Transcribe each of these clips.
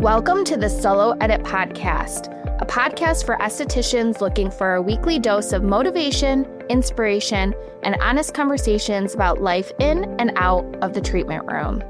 Welcome to the Solo Edit Podcast, a podcast for estheticians looking for a weekly dose of motivation, inspiration, and honest conversations about life in and out of the treatment room.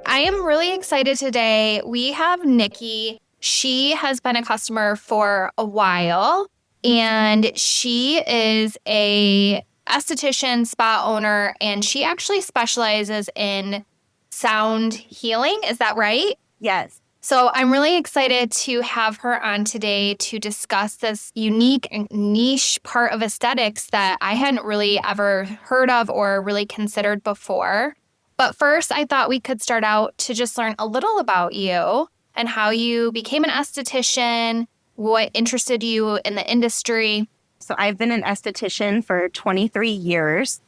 I am really excited today. We have Niki. She has been a customer for a while, and she is a esthetician, spa owner, and she actually specializes in sound healing. Is that right? Yes. So I'm really excited to have her on today to discuss this unique and niche part of aesthetics that I hadn't really ever heard of or really considered before. But first, I thought we could start out to just learn a little about you and how you became an esthetician, what interested you in the industry. So I've been an esthetician for 23 years.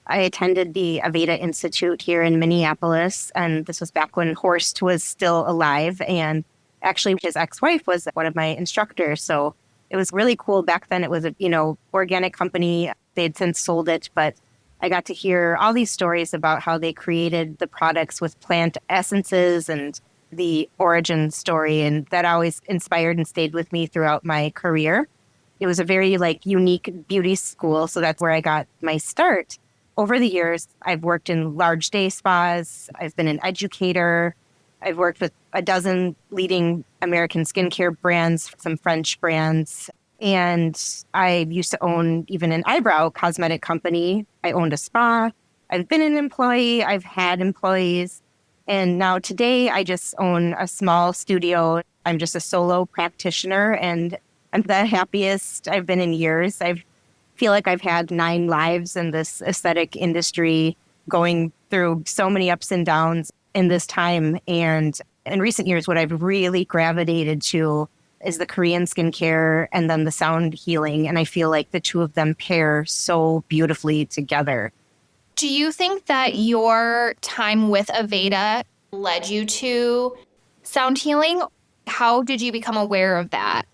I attended the Aveda Institute here in Minneapolis, and this was back when Horst was still alive. And actually, his ex-wife was one of my instructors. So it was really cool. Back then, it was a, organic company. They'd since sold it, but I got to hear all these stories about how they created the products with plant essences and the origin story. And that always inspired and stayed with me throughout my career. It was a very unique beauty school. So that's where I got my start. Over the years, I've worked in large day spas. I've been an educator. I've worked with a dozen leading American skincare brands, some French brands. And I used to own even an eyebrow cosmetic company. I owned a spa. I've been an employee. I've had employees. And now today, I just own a small studio. I'm just a solo practitioner, and I'm the happiest I've been in years. I feel like I've had 9 lives in this aesthetic industry, going through so many ups and downs in this time. And in recent years, what I've really gravitated to is the Korean skincare and then the sound healing. And I feel like the two of them pair so beautifully together. Do you think that your time with Aveda led you to sound healing? How did you become aware of that?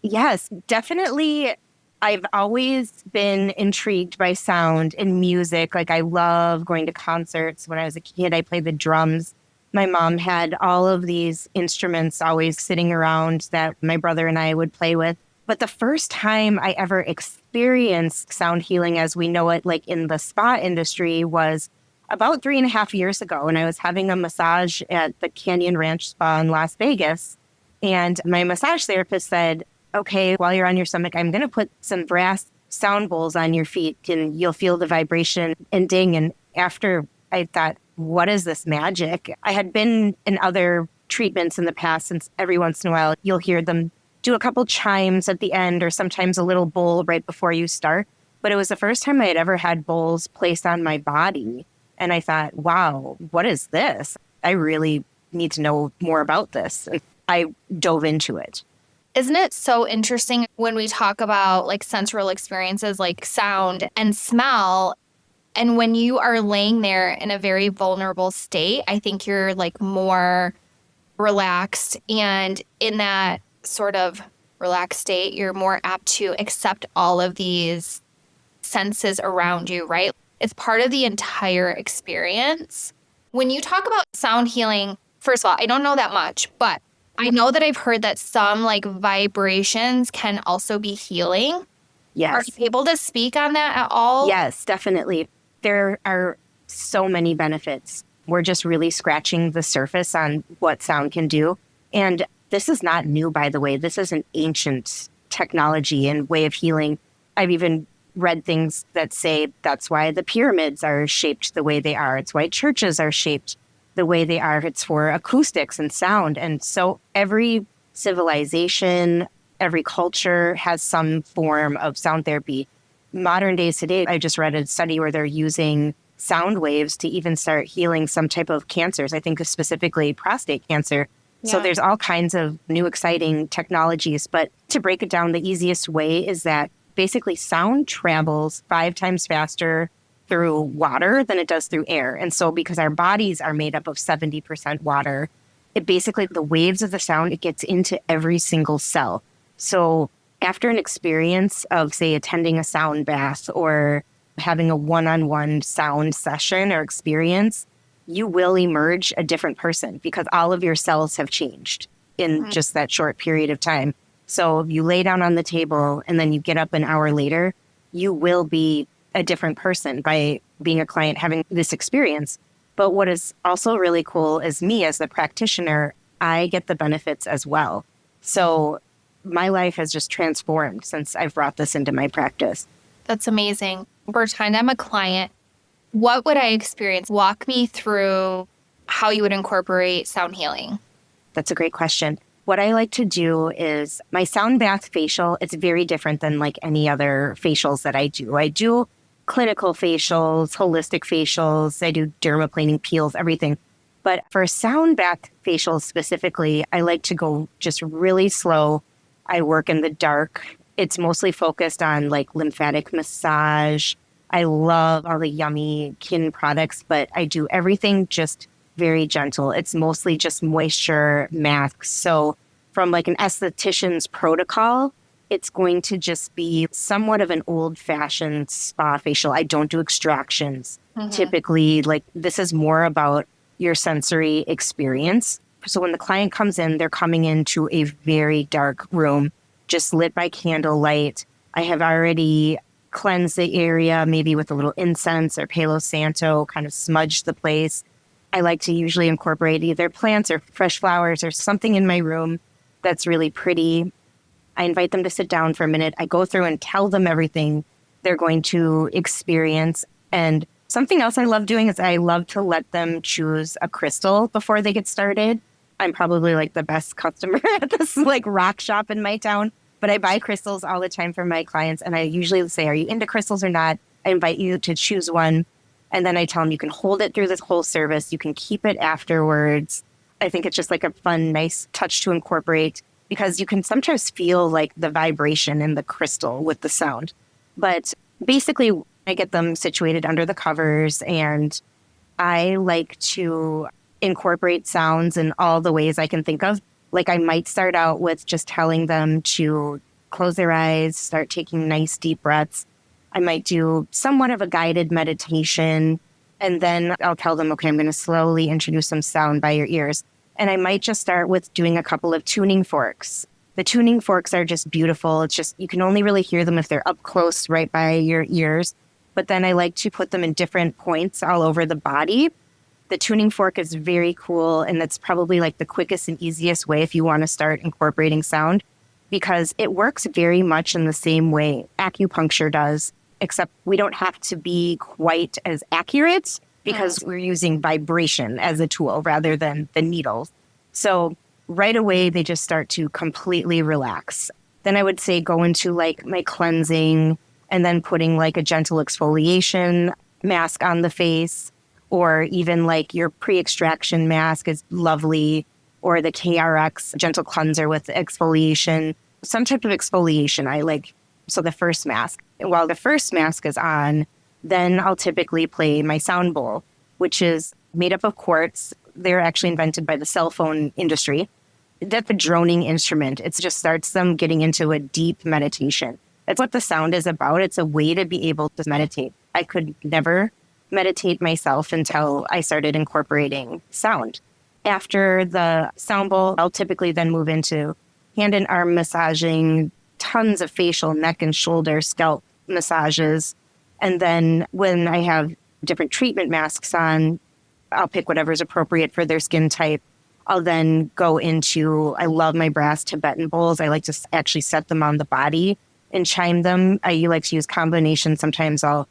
Yes, definitely. I've always been intrigued by sound and music. I love going to concerts. When I was a kid, I played the drums. My mom had all of these instruments always sitting around that my brother and I would play with. But the first time I ever experienced sound healing as we know it, in the spa industry, was about 3.5 years ago. And I was having a massage at the Canyon Ranch Spa in Las Vegas. And my massage therapist said, okay, while you're on your stomach, I'm going to put some brass sound bowls on your feet and you'll feel the vibration and ding. And after I thought, what is this magic? I had been in other treatments in the past, since every once in a while you'll hear them do a couple chimes at the end or sometimes a little bowl right before you start. But it was the first time I had ever had bowls placed on my body. And I thought, wow, what is this? I really need to know more about this. And I dove into it. Isn't it so interesting when we talk about sensorial experiences like sound and smell? And when you are laying there in a very vulnerable state, I think you're more relaxed. And in that sort of relaxed state, you're more apt to accept all of these senses around you, right? It's part of the entire experience. When you talk about sound healing, first of all, I don't know that much, but I know that I've heard that some vibrations can also be healing. Yes. Are you able to speak on that at all? Yes, definitely. There are so many benefits. We're just really scratching the surface on what sound can do. And this is not new, by the way. This is an ancient technology and way of healing. I've even read things that say that's why the pyramids are shaped the way they are. It's why churches are shaped the way they are. It's for acoustics and sound. And so every civilization, every culture has some form of sound therapy. Modern days today, I just read a study where they're using sound waves to even start healing some type of cancers. I think specifically prostate cancer. Yeah. So there's all kinds of new exciting technologies. But to break it down, the easiest way is that basically sound travels 5 times faster through water than it does through air. And so because our bodies are made up of 70% water, it basically, the waves of the sound, it gets into every single cell. So after an experience of, say, attending a sound bath or having a one-on-one sound session or experience, you will emerge a different person because all of your cells have changed. in just that short period of time. So if you lay down on the table and then you get up an hour later, you will be a different person by being a client having this experience. But what is also really cool is me as the practitioner, I get the benefits as well. So my life has just transformed since I've brought this into my practice. That's amazing. Pretend I'm a client. What would I experience? Walk me through how you would incorporate sound healing. That's a great question. What I like to do is my sound bath facial, it's very different than like any other facials that I do. I do clinical facials, holistic facials, I do dermaplaning peels, everything. But for sound bath facials specifically, I like to go just really slow. I work in the dark. It's mostly focused on like lymphatic massage. I love all the yummy kin products, but I do everything just very gentle. It's mostly just moisture masks. So from like an esthetician's protocol, it's going to just be somewhat of an old-fashioned spa facial. I don't do extractions. Typically, like this is more about your sensory experience. So when the client comes in, they're coming into a very dark room, just lit by candlelight. I have already cleansed the area, maybe with a little incense or Palo Santo, kind of smudge the place. I like to usually incorporate either plants or fresh flowers or something in my room that's really pretty. I invite them to sit down for a minute. I go through and tell them everything they're going to experience. And something else I love doing is I love to let them choose a crystal before they get started. I'm probably like the best customer at this like rock shop in my town, but I buy crystals all the time for my clients. And I usually say, are you into crystals or not? I invite you to choose one. And then I tell them you can hold it through this whole service. You can keep it afterwards. I think it's just like a fun, nice touch to incorporate because you can sometimes feel like the vibration in the crystal with the sound. But basically, I get them situated under the covers and I like to incorporate sounds in all the ways I can think of. Like I might start out with just telling them to close their eyes, start taking nice deep breaths. I might do somewhat of a guided meditation, and then I'll tell them, okay, I'm going to slowly introduce some sound by your ears. And I might just start with doing a couple of tuning forks. The tuning forks are just beautiful. It's just, you can only really hear them if they're up close right by your ears. But then I like to put them in different points all over the body. The tuning fork is very cool, and that's probably like the quickest and easiest way if you want to start incorporating sound, because it works very much in the same way acupuncture does, except we don't have to be quite as accurate because we're using vibration as a tool rather than the needles. So right away, they just start to completely relax. Then I would say go into like my cleansing and then putting like a gentle exfoliation mask on the face, or even like your pre-extraction mask is lovely, or the KRX gentle cleanser with exfoliation, some type of exfoliation I like. So the first mask. While the first mask is on, then I'll typically play my sound bowl, which is made up of quartz. They're actually invented by the cell phone industry. That's a droning instrument. It just starts them getting into a deep meditation. That's what the sound is about. It's a way to be able to meditate. I could never meditate myself until I started incorporating sound. After the sound bowl, I'll typically then move into hand and arm massaging, tons of facial, neck and shoulder, scalp massages. And then when I have different treatment masks on, I'll pick whatever's appropriate for their skin type. I'll then go into, I love my brass Tibetan bowls. I like to actually set them on the body and chime them. I like to use combinations. Sometimes I'll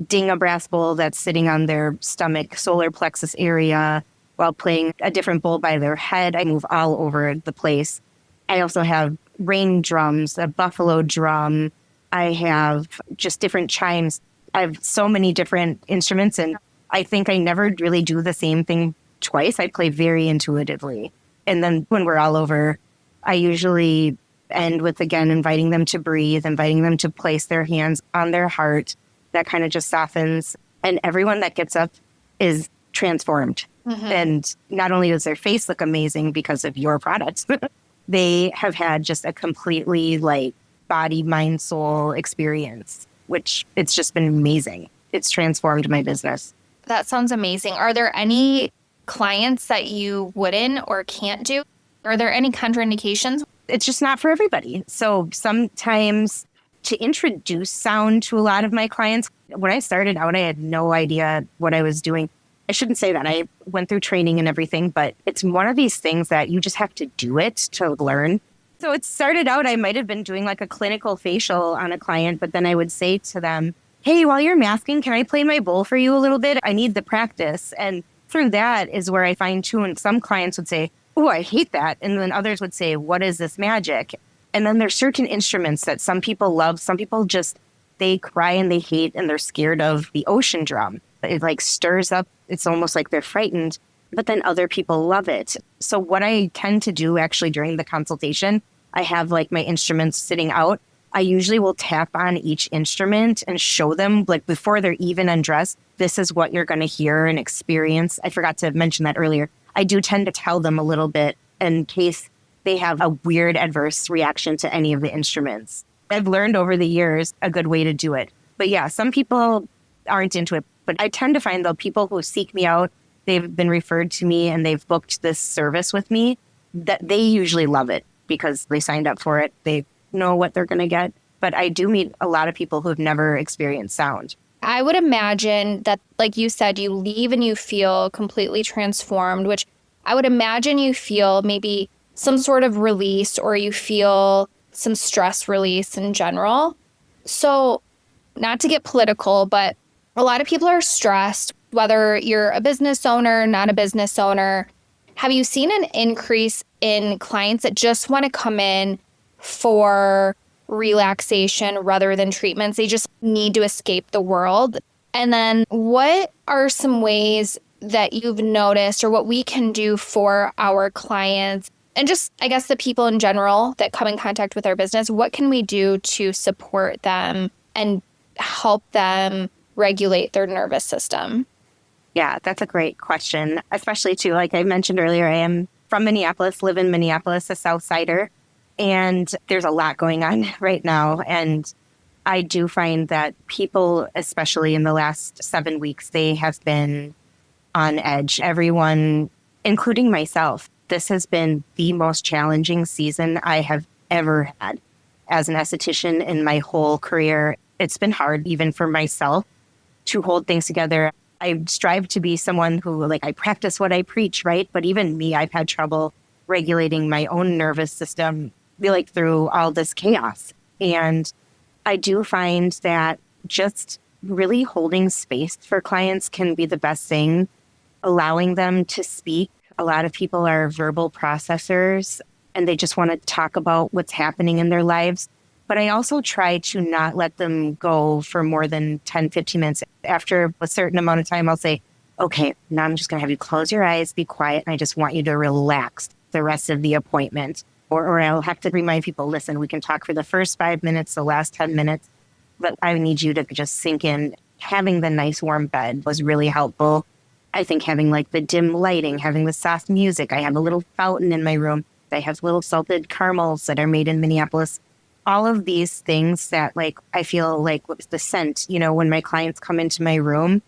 ding a brass bowl that's sitting on their stomach, solar plexus area, while playing a different bowl by their head. I move all over the place. I also have rain drums, a buffalo drum. I have just different chimes. I have so many different instruments, and I think I never really do the same thing twice. I play very intuitively. And then when we're all over, I usually end with, again, inviting them to breathe, inviting them to place their hands on their heart. That kind of just softens. And everyone that gets up is transformed. And not only does their face look amazing because of your products, they have had just a completely like body, mind, soul experience, which it's just been amazing. It's transformed my business. That sounds amazing. Are there any clients that you wouldn't or can't do? Are there any contraindications? It's just not for everybody. So sometimes to introduce sound to a lot of my clients, when I started out, I had no idea what I was doing. I shouldn't say that. I went through training and everything, but it's one of these things that you just have to do it to learn. So it started out, I might have been doing like a clinical facial on a client, but then I would say to them, hey, while you're masking, can I play my bowl for you a little bit? I need the practice. And through that is where I fine tune. Some clients would say, oh, I hate that. And then others would say, what is this magic? And then there's certain instruments that some people love. Some people just, they cry and they hate and they're scared of the ocean drum. It like stirs up. It's almost like they're frightened. But then other people love it. So what I tend to do actually during the consultation, I have like my instruments sitting out. I usually will tap on each instrument and show them like before they're even undressed, this is what you're going to hear and experience. I forgot to mention that earlier. I do tend to tell them a little bit in case they have a weird adverse reaction to any of the instruments. I've learned over the years a good way to do it. But yeah, some people aren't into it. But I tend to find though people who seek me out, they've been referred to me and they've booked this service with me, that they usually love it because they signed up for it. They know what they're going to get. But I do meet a lot of people who have never experienced sound. I would imagine that, like you said, you leave and you feel completely transformed, which I would imagine you feel maybe some sort of release or you feel some stress release in general. So not to get political, but a lot of people are stressed, whether you're a business owner, not a business owner. Have you seen an increase in clients that just want to come in for relaxation rather than treatments? They just need to escape the world. And then what are some ways that you've noticed or what we can do for our clients and just, I guess, the people in general that come in contact with our business? What can we do to support them and help them regulate their nervous system? Yeah, that's a great question, especially too, like I mentioned earlier, I am from Minneapolis, live in Minneapolis, a South Sider, and there's a lot going on right now. And I do find that people, especially in the last 7 weeks, they have been on edge. Everyone, including myself, this has been the most challenging season I have ever had as an esthetician in my whole career. It's been hard even for myself to hold things together. I strive to be someone who, like, I practice what I preach, right? But even me, I've had trouble regulating my own nervous system, like through all this chaos. And I do find that just really holding space for clients can be the best thing, allowing them to speak. A lot of people are verbal processors and they just want to talk about what's happening in their lives. But I also try to not let them go for more than 10, 15 minutes. After a certain amount of time, I'll say, okay, now I'm just going to have you close your eyes, be quiet, and I just want you to relax the rest of the appointment. Or I'll have to remind people, listen, we can talk for the first 5 minutes, the last 10 minutes, but I need you to just sink in. Having the nice warm bed was really helpful. I think having like the dim lighting, having the soft music. I have a little fountain in my room. I have little salted caramels that are made in Minneapolis. All of these things that, like, I feel like with the scent, you know, when my clients come into my room,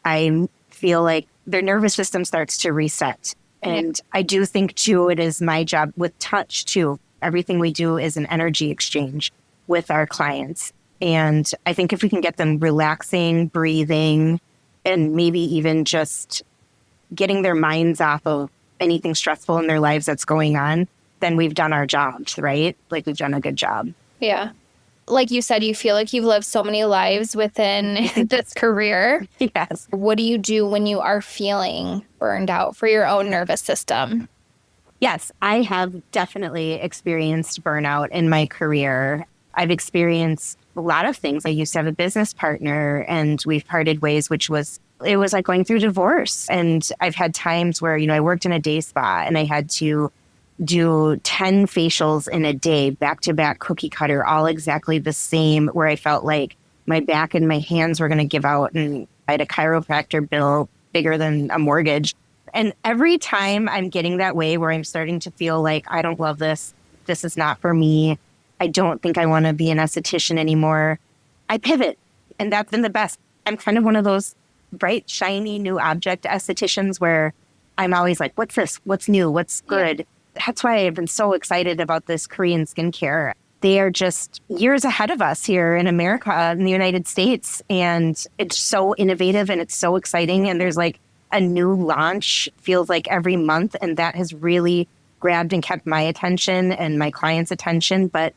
I feel like their nervous system starts to reset. And I do think, too, it is my job with touch, too. Everything we do is an energy exchange with our clients. And I think if we can get them relaxing, breathing, and maybe even just getting their minds off of anything stressful in their lives that's going on, then we've done our jobs, right? Like, we've done a good job. Yeah. Like you said, you feel like you've lived so many lives within this career. Yes. What do you do when you are feeling burned out for your own nervous system? Yes, I have definitely experienced burnout in my career. I've experienced a lot of things. I used to have a business partner and we've parted ways, it was like going through divorce. And I've had times where, you know, I worked in a day spa and I had to do 10 facials in a day, back-to-back cookie cutter, all exactly the same, where I felt like my back and my hands were going to give out. And I had a chiropractor bill bigger than a mortgage. And every time I'm getting that way where I'm starting to feel like, I don't love this, this is not for me, I don't think I want to be an esthetician anymore, I pivot. And that's been the best. I'm kind of one of those bright, shiny, new object estheticians where I'm always like, what's this? What's new? What's good? That's why I've been so excited about this Korean skincare. They are just years ahead of us here in America, in the United States. And it's so innovative and it's so exciting. And there's like a new launch, feels like every month. And that has really grabbed and kept my attention and my clients' attention. But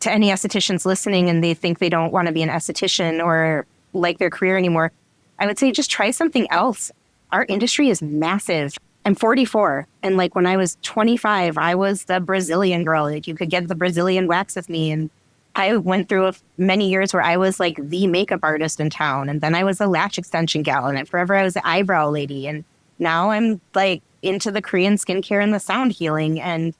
to any estheticians listening and they think they don't want to be an esthetician or like their career anymore, I would say just try something else. Our industry is massive. I'm 44. And like when I was 25, I was the Brazilian girl. Like you could get the Brazilian wax with me. And I went through many years where I was like the makeup artist in town. And then I was a lash extension gal. And forever I was the eyebrow lady. And now I'm like into the Korean skincare and the sound healing. And,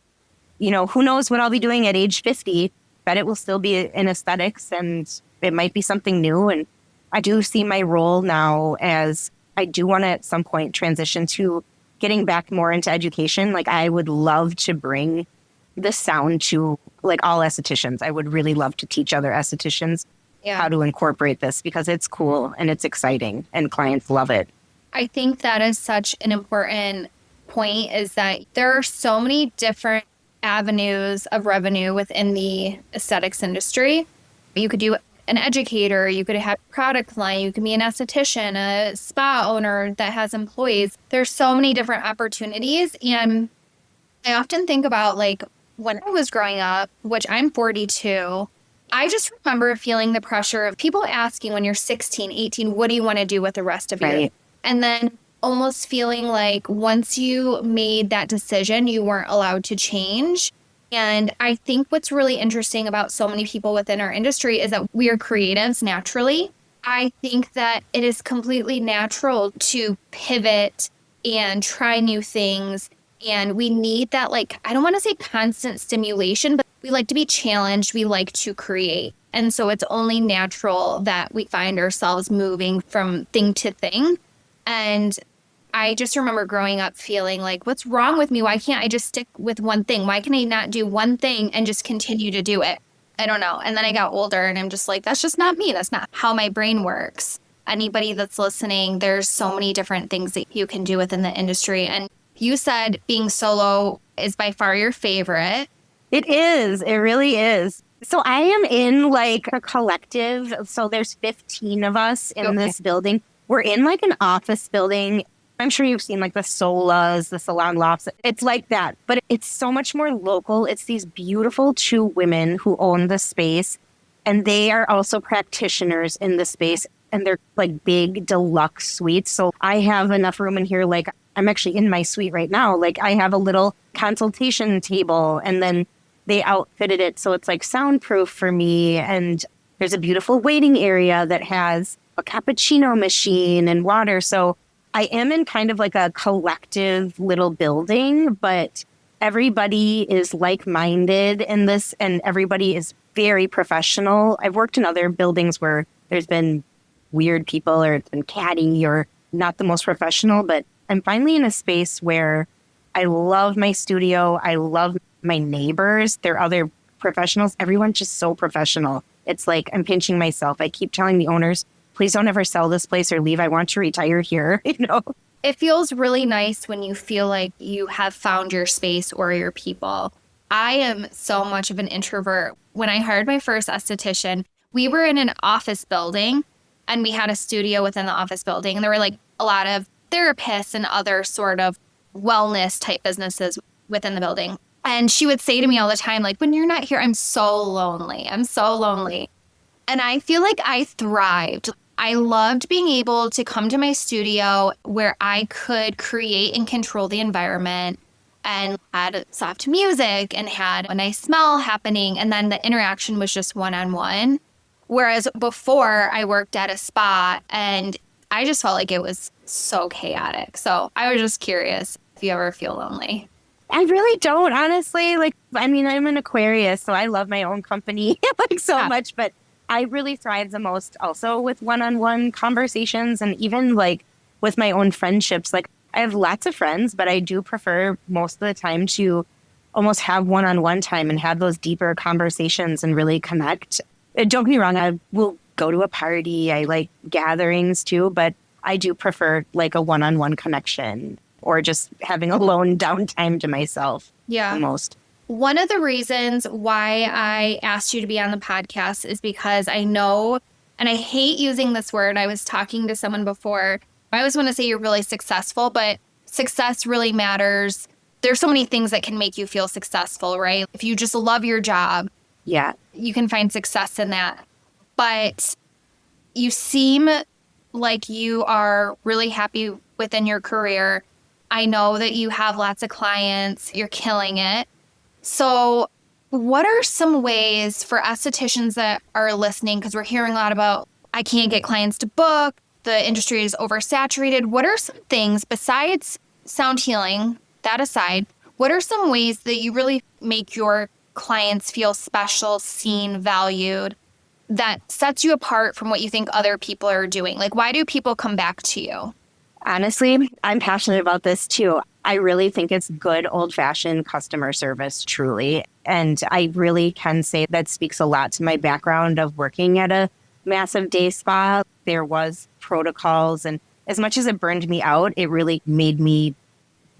you know, who knows what I'll be doing at age 50, but it will still be in aesthetics and it might be something new. And I do see my role now as I do want to at some point transition to getting back more into education. Like I would love to bring the sound to like all estheticians. I would really love to teach other estheticians how to incorporate this because it's cool and it's exciting and clients love it. I think that is such an important point, is that there are so many different avenues of revenue within the aesthetics industry. You could do an educator, you could have a product line, you could be an esthetician, a spa owner that has employees. There's so many different opportunities. And I often think about like when I was growing up, which I'm 42, I just remember feeling the pressure of people asking when you're 16, 18, what do you want to do with the rest of your life? And then almost feeling like once you made that decision, you weren't allowed to change. And I think what's really interesting about so many people within our industry is that we are creatives naturally. I think that it is completely natural to pivot and try new things. And we need that, like, I don't want to say constant stimulation, but we like to be challenged. We like to create. And so it's only natural that we find ourselves moving from thing to thing. And I just remember growing up feeling like, what's wrong with me? Why can't I just stick with one thing? Why can I not do one thing and just continue to do it? I don't know. And then I got older and I'm just like, that's just not me. That's not how my brain works. Anybody that's listening, there's so many different things that you can do within the industry. And you said being solo is by far your favorite. It is. It really is. So I am in like a collective. So there's 15 of us in this building. We're in like an office building. I'm sure you've seen like the Solas, the Salon Lofts. It's like that, but it's so much more local. It's these beautiful two women who own the space, and they are also practitioners in the space, and they're like big deluxe suites. So I have enough room in here. Like I'm actually in my suite right now. Like I have a little consultation table, and then they outfitted it so it's like soundproof for me. And there's a beautiful waiting area that has a cappuccino machine and water. So I am in kind of like a collective little building, but everybody is like-minded in this and everybody is very professional. I've worked in other buildings where there's been weird people or it's been catty or not the most professional, but I'm finally in a space where I love my studio. I love my neighbors. They're other professionals. Everyone's just so professional. It's like I'm pinching myself. I keep telling the owners, please don't ever sell this place or leave. I want to retire here, you know? It feels really nice when you feel like you have found your space or your people. I am so much of an introvert. When I hired my first esthetician, we were in an office building and we had a studio within the office building. And there were like a lot of therapists and other sort of wellness type businesses within the building. And she would say to me all the time, like, when you're not here, I'm so lonely. I'm so lonely. And I feel like I thrived. I loved being able to come to my studio where I could create and control the environment and had soft music and had a nice smell happening. And then the interaction was just one-on-one. Whereas before I worked at a spa and I just felt like it was so chaotic. So I was just curious if you ever feel lonely. I really don't, honestly. Like, I mean, I'm an Aquarius, so I love my own company like so much, but I really thrive the most also with one-on-one conversations and even like with my own friendships. Like I have lots of friends, but I do prefer most of the time to almost have one-on-one time and have those deeper conversations and really connect. Don't get me wrong, I will go to a party. I like gatherings too, but I do prefer like a one-on-one connection. or just having alone downtime to myself. Yeah. The most. One of the reasons why I asked you to be on the podcast is because I know, and I hate using this word. I was talking to someone before. I always want to say you're really successful, but success really matters. There's so many things that can make you feel successful, right? If you just love your job, Yeah. you can find success in that. But you seem like you are really happy within your career. I know that you have lots of clients. You're killing it. So what are some ways for estheticians that are listening? Because we're hearing a lot about, I can't get clients to book. The industry is oversaturated. What are some things besides sound healing, that aside, what are some ways that you really make your clients feel special, seen, valued, that sets you apart from what you think other people are doing? Like, why do people come back to you? Honestly, I'm passionate about this too. I really think it's good old-fashioned customer service, truly. And I really can say that speaks a lot to my background of working at a massive day spa. There was protocols, and as much as it burned me out, it really made me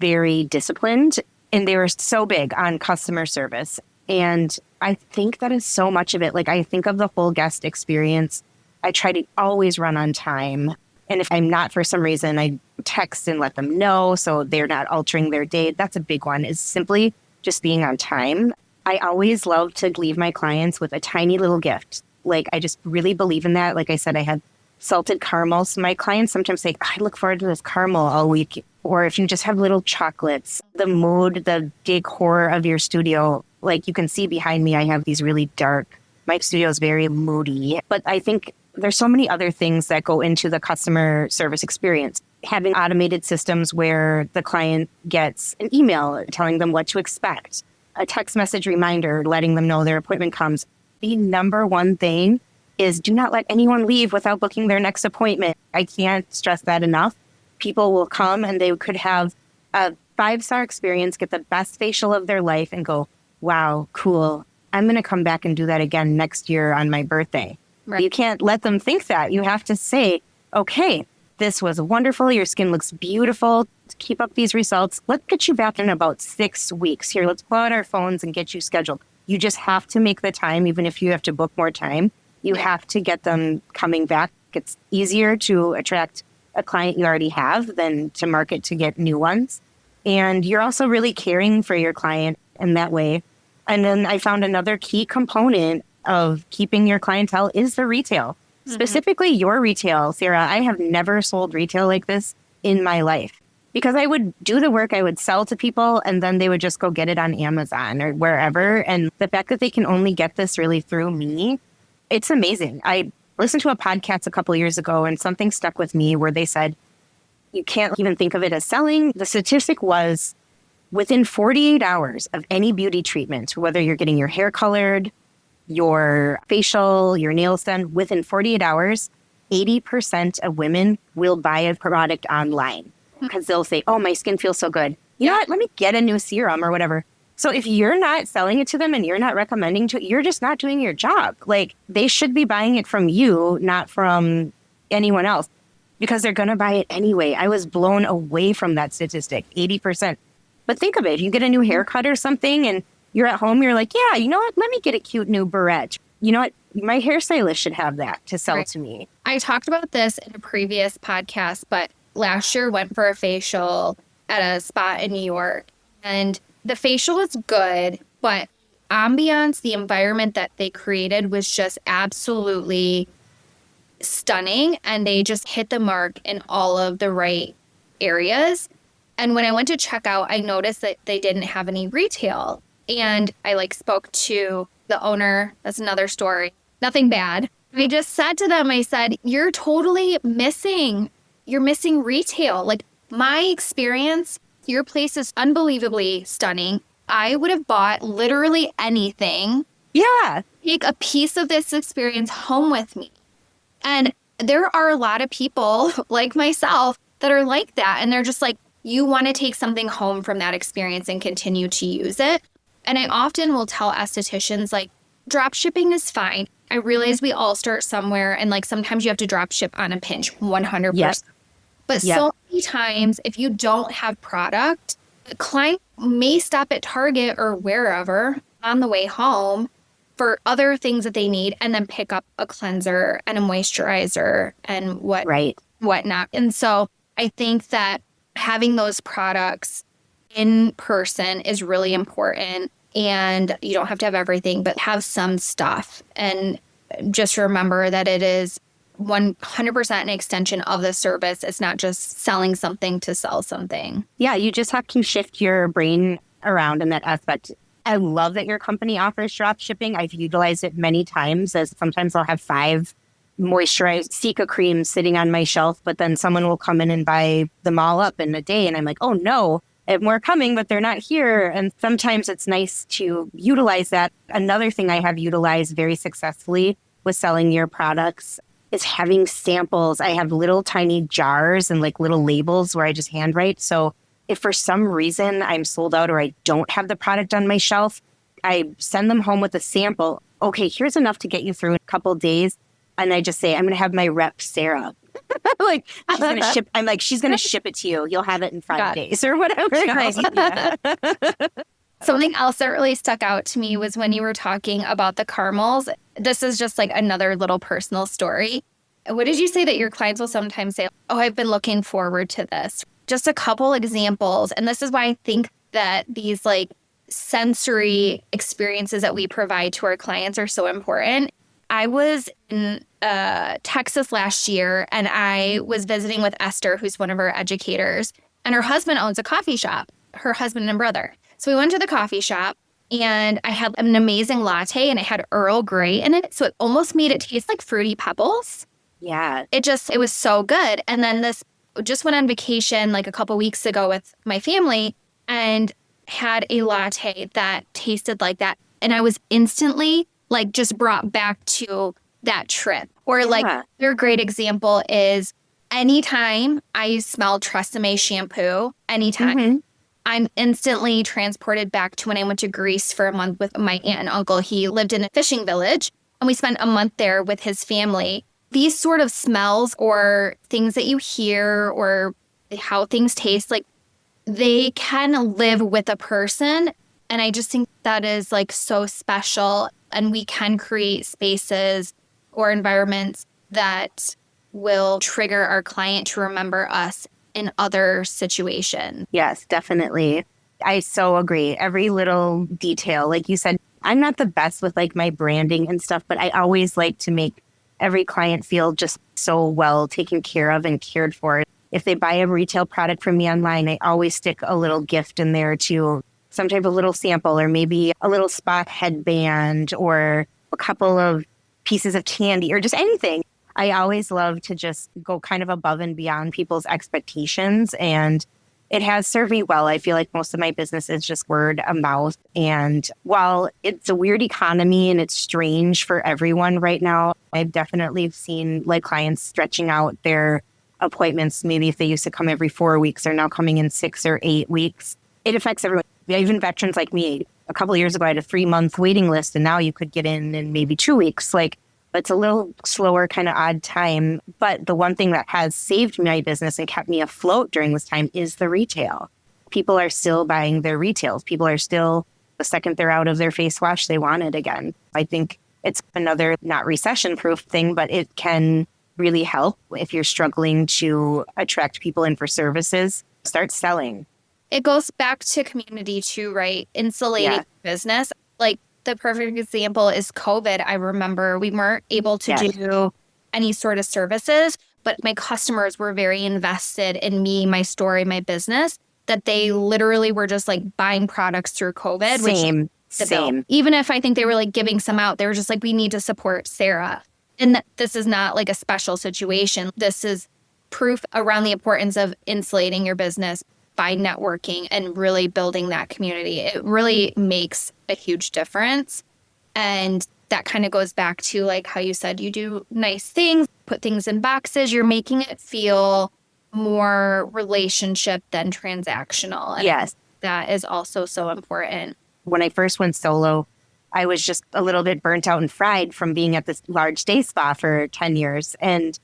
very disciplined. And they were so big on customer service. And I think that is so much of it. Like, I think of the whole guest experience. I try to always run on time. And if I'm not for some reason, I text and let them know so they're not altering their day. That's a big one, is simply just being on time. I always love to leave my clients with a tiny little gift. Like, I just really believe in that. Like I said, I have salted caramels. My clients sometimes say, I look forward to this caramel all week. Or if you just have little chocolates, the mood, the decor of your studio, like you can see behind me, I have these really dark, my studio is very moody. But I think there's so many other things that go into the customer service experience. Having automated systems where the client gets an email telling them what to expect, a text message reminder letting them know their appointment comes. The number one thing is do not let anyone leave without booking their next appointment. I can't stress that enough. People will come and they could have a 5-star experience, get the best facial of their life and go, wow, cool. I'm going to come back and do that again next year on my birthday. Right. You can't let them think that. You have to say, okay, this was wonderful. Your skin looks beautiful. Keep up these results. Let's get you back in about 6 weeks. Here, let's pull out our phones and get you scheduled. You just have to make the time, even if you have to book more time. You have to get them coming back. It's easier to attract a client you already have than to market to get new ones. And you're also really caring for your client in that way. And then I found another key component of keeping your clientele is the retail, specifically your retail. Sarah, I have never sold retail like this in my life because I would do the work, I would sell to people, and then they would just go get it on Amazon or wherever. And the fact that they can only get this really through me, it's amazing. I listened to a podcast a couple of years ago and something stuck with me where they said, you can't even think of it as selling. The statistic was within 48 hours of any beauty treatment, whether you're getting your hair colored, your facial, your nails done, within 48 hours, 80% of women will buy a product online because they'll say, oh, my skin feels so good. You know what? Let me get a new serum or whatever. So if you're not selling it to them and you're not recommending to, you're just not doing your job. Like, they should be buying it from you, not from anyone else, because they're going to buy it anyway. I was blown away from that statistic, 80%. But think of it. If you get a new haircut or something and you're at home, you're like, yeah, you know what? Let me get a cute new barrette. You know what? My hairstylist should have that to sell to me. I talked about this in a previous podcast, but last year went for a facial at a spa in New York. And the facial was good, but ambiance, the environment that they created was just absolutely stunning. And they just hit the mark in all of the right areas. And when I went to check out, I noticed that they didn't have any retail. And I spoke to the owner. That's another story. Nothing bad. I just said to them, I said, you're totally missing. You're missing retail. Like, my experience, your place is unbelievably stunning. I would have bought literally anything. Yeah. Take a piece of this experience home with me. And there are a lot of people like myself that are like that. And they're just like, you want to take something home from that experience and continue to use it. And I often will tell estheticians, like, drop shipping is fine. I realize we all start somewhere, and sometimes you have to drop ship on a pinch, 100%. Yes. But Yep. so many times, if you don't have product, the client may stop at Target or wherever on the way home for other things that they need and then pick up a cleanser and a moisturizer and Right. whatnot. And so I think that having those products in person is really important. And you don't have to have everything, but have some stuff. And just remember that it is 100% an extension of the service. It's not just selling something to sell something. Yeah, you just have to shift your brain around in that aspect. I love that your company offers drop shipping. I've utilized it many times, as sometimes I'll have 5 moisturized Sika creams sitting on my shelf, but then someone will come in and buy them all up in a day. And I'm like, oh no, I have more coming, but they're not here. And sometimes it's nice to utilize that. Another thing I have utilized very successfully with selling your products is having samples. I have little tiny jars and like little labels where I just handwrite. So if for some reason I'm sold out or I don't have the product on my shelf, I send them home with a sample. Okay, here's enough to get you through a couple days. And I just say, I'm going to have my rep, Sarah. Like, she's going to ship. I'm like, she's going to ship it to you. You'll have it in 5 days or whatever. Yeah. Something else that really stuck out to me was when you were talking about the caramels. This is just like another little personal story. What did you say that your clients will sometimes say, oh, I've been looking forward to this? Just a couple examples. And this is why I think that these like sensory experiences that we provide to our clients are so important. I was in Texas last year and I was visiting with Esther, who's one of our educators, and her husband owns a coffee shop, her husband and brother. So we went to the coffee shop and I had an amazing latte and it had Earl Grey in it. So it almost made it taste like Fruity Pebbles. Yeah. It was so good. And then just went on vacation like a couple weeks ago with my family and had a latte that tasted like that. And I was instantly like just brought back to that trip. Or like another great example is anytime I smell Tresemme shampoo, anytime, I'm instantly transported back to when I went to Greece for a month with my aunt and uncle. He lived in a fishing village and we spent a month there with his family. These sort of smells or things that you hear or how things taste, like they can live with a person. And I just think that is like so special. And we can create spaces or environments that will trigger our client to remember us in other situations. Yes, definitely. I so agree. Every little detail, like you said, I'm not the best with like my branding and stuff, but I always like to make every client feel just so well taken care of and cared for. If they buy a retail product from me online, I always stick a little gift in there too. Some type of little sample or maybe a little spot headband or a couple of pieces of candy or just anything. I always love to just go kind of above and beyond people's expectations. And it has served me well. I feel like most of my business is just word of mouth. And while it's a weird economy and it's strange for everyone right now, I've definitely seen like clients stretching out their appointments. Maybe if they used to come every 4 weeks, they're now coming in 6 or 8 weeks. It affects everyone, even veterans like me. A couple of years ago, I had a 3-month waiting list, and now you could get in maybe 2 weeks. Like, it's a little slower, kind of odd time. But the one thing that has saved my business and kept me afloat during this time is the retail. People are still buying their retails. People are still, the second they're out of their face wash, they want it again. I think it's another not recession-proof thing, but it can really help if you're struggling to attract people in for services. Start selling. It goes back to community too, right? Insulating business. Like the perfect example is COVID. I remember we weren't able to do any sort of services, but my customers were very invested in me, my story, my business, that they literally were just like buying products through COVID. Same. Even if I think they were like giving some out, they were just like, we need to support Sarah. And this is not like a special situation. This is proof around the importance of insulating your business by networking and really building that community. It really makes a huge difference. And that kind of goes back to like how you said you do nice things, put things in boxes. You're making it feel more relationship than transactional. And yes. That is also so important. When I first went solo, I was just a little bit burnt out and fried from being at this large day spa for 10 years. And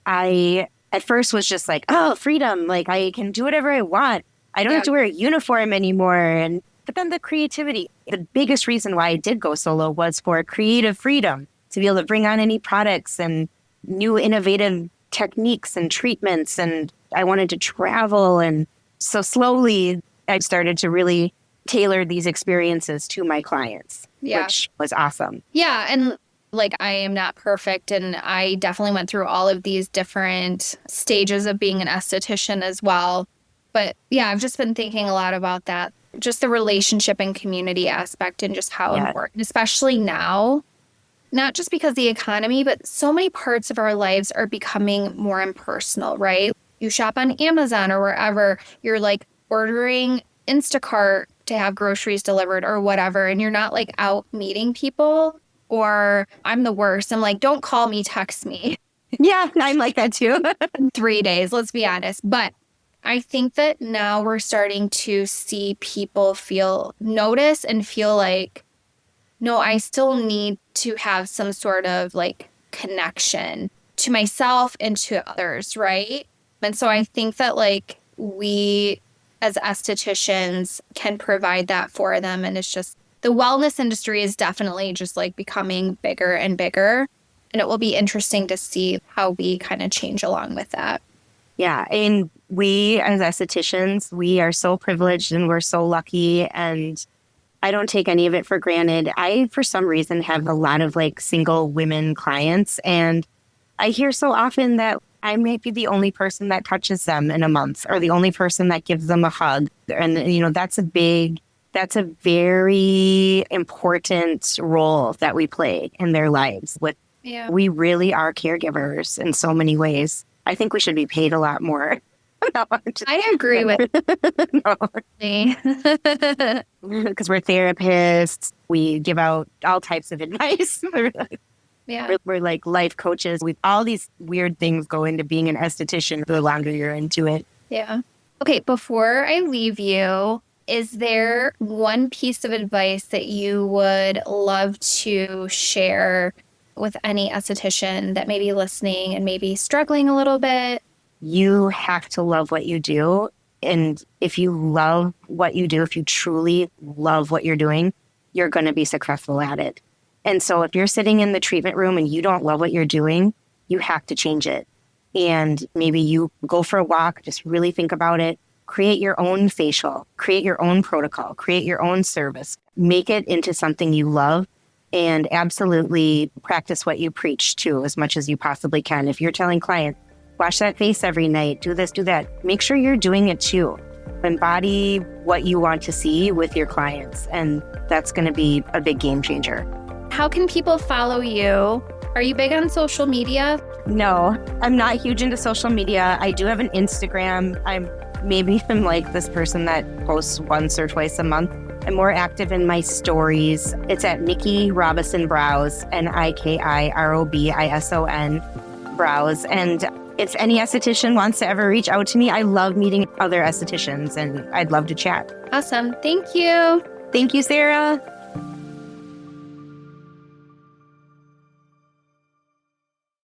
I at first was just like, oh, freedom. Like I can do whatever I want. I don't have to wear a uniform anymore. But then the creativity, the biggest reason why I did go solo was for creative freedom, to be able to bring on any products and new innovative techniques and treatments. And I wanted to travel. And so slowly I started to really tailor these experiences to my clients, which was awesome. Yeah. And like, I am not perfect. And I definitely went through all of these different stages of being an esthetician as well. But yeah, I've just been thinking a lot about that, just the relationship and community aspect and just how important, especially now, not just because of the economy, but so many parts of our lives are becoming more impersonal, right? You shop on Amazon or wherever, you're like ordering Instacart to have groceries delivered or whatever, and you're not like out meeting people. Or I'm the worst. I'm like, don't call me, text me. Yeah, I'm like that too. 3 days, let's be honest. But I think that now we're starting to see people notice and feel like, no, I still need to have some sort of like connection to myself and to others, right? And so I think that like we as estheticians can provide that for them. And it's just, the wellness industry is definitely just like becoming bigger and bigger. And it will be interesting to see how we kind of change along with that. Yeah. And we as estheticians, we are so privileged and we're so lucky. And I don't take any of it for granted. I, for some reason, have a lot of like single women clients. And I hear so often that I might be the only person that touches them in a month or the only person that gives them a hug. And, you know, that's a very important role that we play in their lives. We really are caregivers in so many ways. I think we should be paid a lot more. No, I agree with because we're therapists. We give out all types of advice. We're like life coaches. With all these weird things go into being an esthetician the longer you're into it. Yeah. Okay, before I leave you, is there one piece of advice that you would love to share with any esthetician that may be listening and maybe struggling a little bit? You have to love what you do. And if you love what you do, if you truly love what you're doing, you're going to be successful at it. And so if you're sitting in the treatment room and you don't love what you're doing, you have to change it. And maybe you go for a walk, just really think about it. Create your own facial, create your own protocol, create your own service, make it into something you love, and absolutely practice what you preach too, as much as you possibly can. If you're telling clients, wash that face every night, do this, do that, make sure you're doing it too. Embody what you want to see with your clients, and that's going to be a big game changer. How can people follow you? Are you big on social media? No, I'm not huge into social media. I do have an Instagram. I'm like this person that posts once or twice a month. I'm more active in my stories. It's at Niki Robison Brows, NikiRobison Brows. And if any esthetician wants to ever reach out to me, I love meeting other estheticians and I'd love to chat. Awesome. Thank you. Thank you, Sarah.